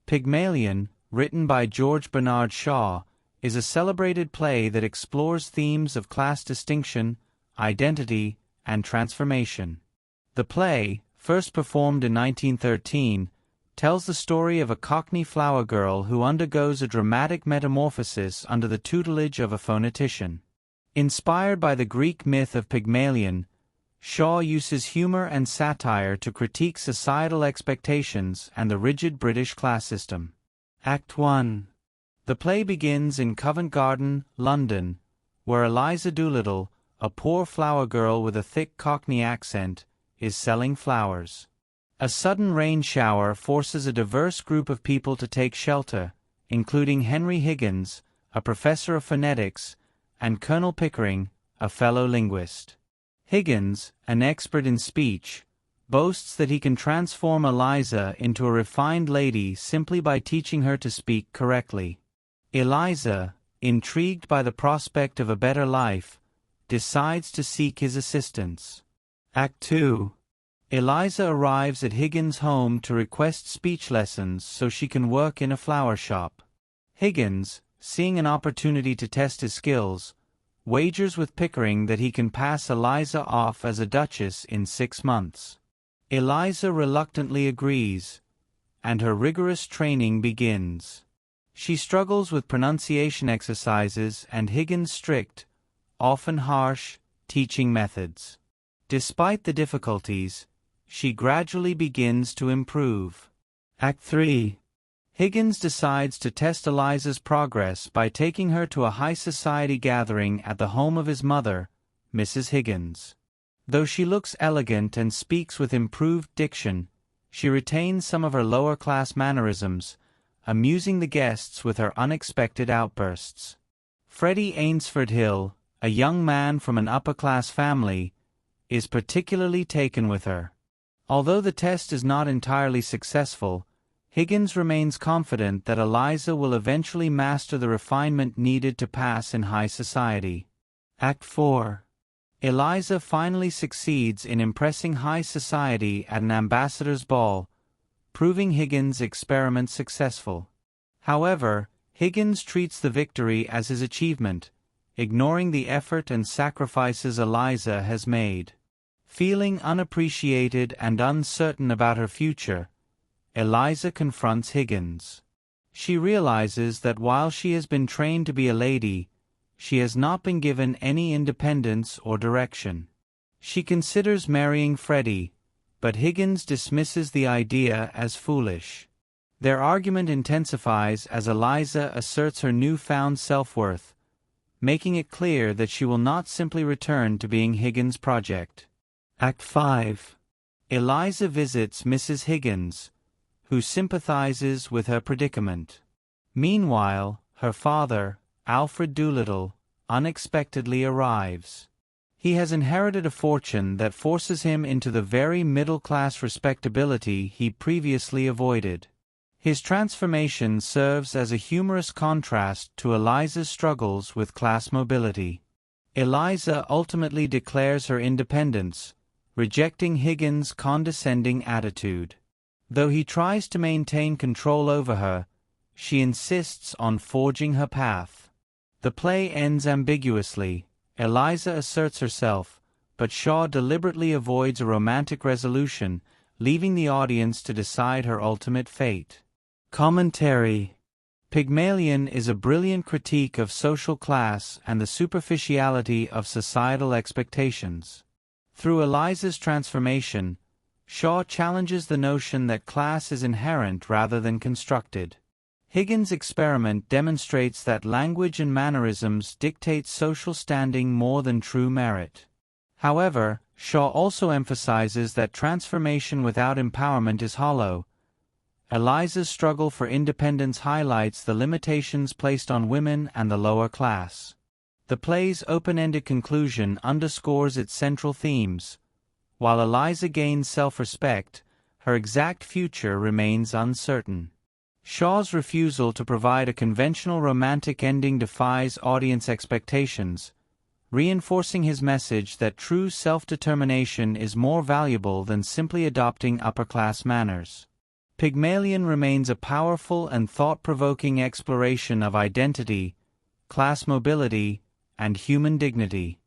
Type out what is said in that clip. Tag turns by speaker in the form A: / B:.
A: Pygmalion, written by George Bernard Shaw, is a celebrated play that explores themes of class distinction, identity, and transformation. The play, first performed in 1913, tells the story of a Cockney flower girl who undergoes a dramatic metamorphosis under the tutelage of a phonetician. Inspired by the Greek myth of Pygmalion, Shaw uses humor and satire to critique societal expectations and the rigid British class system. Act 1. The play begins in Covent Garden, London, where Eliza Doolittle, a poor flower girl with a thick Cockney accent, is selling flowers. A sudden rain shower forces a diverse group of people to take shelter, including Henry Higgins, a professor of phonetics, and Colonel Pickering, a fellow linguist. Higgins, an expert in speech, boasts that he can transform Eliza into a refined lady simply by teaching her to speak correctly. Eliza, intrigued by the prospect of a better life, decides to seek his assistance. Act 2. Eliza arrives at Higgins' home to request speech lessons so she can work in a flower shop. Higgins, seeing an opportunity to test his skills, wagers with Pickering that he can pass Eliza off as a duchess in 6 months. Eliza reluctantly agrees, and her rigorous training begins. She struggles with pronunciation exercises and Higgins' strict, often harsh, teaching methods. Despite the difficulties, she gradually begins to improve. Act 3. Higgins decides to test Eliza's progress by taking her to a high society gathering at the home of his mother, Mrs. Higgins. Though she looks elegant and speaks with improved diction, she retains some of her lower-class mannerisms, amusing the guests with her unexpected outbursts. Freddie Ainsford Hill, a young man from an upper-class family, is particularly taken with her. Although the test is not entirely successful, Higgins remains confident that Eliza will eventually master the refinement needed to pass in high society. Act 4. Eliza finally succeeds in impressing high society at an ambassador's ball, proving Higgins' experiment successful. However, Higgins treats the victory as his achievement, ignoring the effort and sacrifices Eliza has made. Feeling unappreciated and uncertain about her future, Eliza confronts Higgins. She realizes that while she has been trained to be a lady, she has not been given any independence or direction. She considers marrying Freddie, but Higgins dismisses the idea as foolish. Their argument intensifies as Eliza asserts her newfound self-worth, making it clear that she will not simply return to being Higgins' project. Act 5. Eliza visits Mrs. Higgins, who sympathizes with her predicament. Meanwhile, her father, Alfred Doolittle, unexpectedly arrives. He has inherited a fortune that forces him into the very middle-class respectability he previously avoided. His transformation serves as a humorous contrast to Eliza's struggles with class mobility. Eliza ultimately declares her independence, rejecting Higgins' condescending attitude. Though he tries to maintain control over her, she insists on forging her path. The play ends ambiguously. Eliza asserts herself, but Shaw deliberately avoids a romantic resolution, leaving the audience to decide her ultimate fate. Commentary. Pygmalion is a brilliant critique of social class and the superficiality of societal expectations. Through Eliza's transformation, Shaw challenges the notion that class is inherent rather than constructed. Higgins' experiment demonstrates that language and mannerisms dictate social standing more than true merit. However, Shaw also emphasizes that transformation without empowerment is hollow. Eliza's struggle for independence highlights the limitations placed on women and the lower class. The play's open-ended conclusion underscores its central themes. While Eliza gains self-respect, her exact future remains uncertain. Shaw's refusal to provide a conventional romantic ending defies audience expectations, reinforcing his message that true self-determination is more valuable than simply adopting upper-class manners. Pygmalion remains a powerful and thought-provoking exploration of identity, class mobility, and human dignity.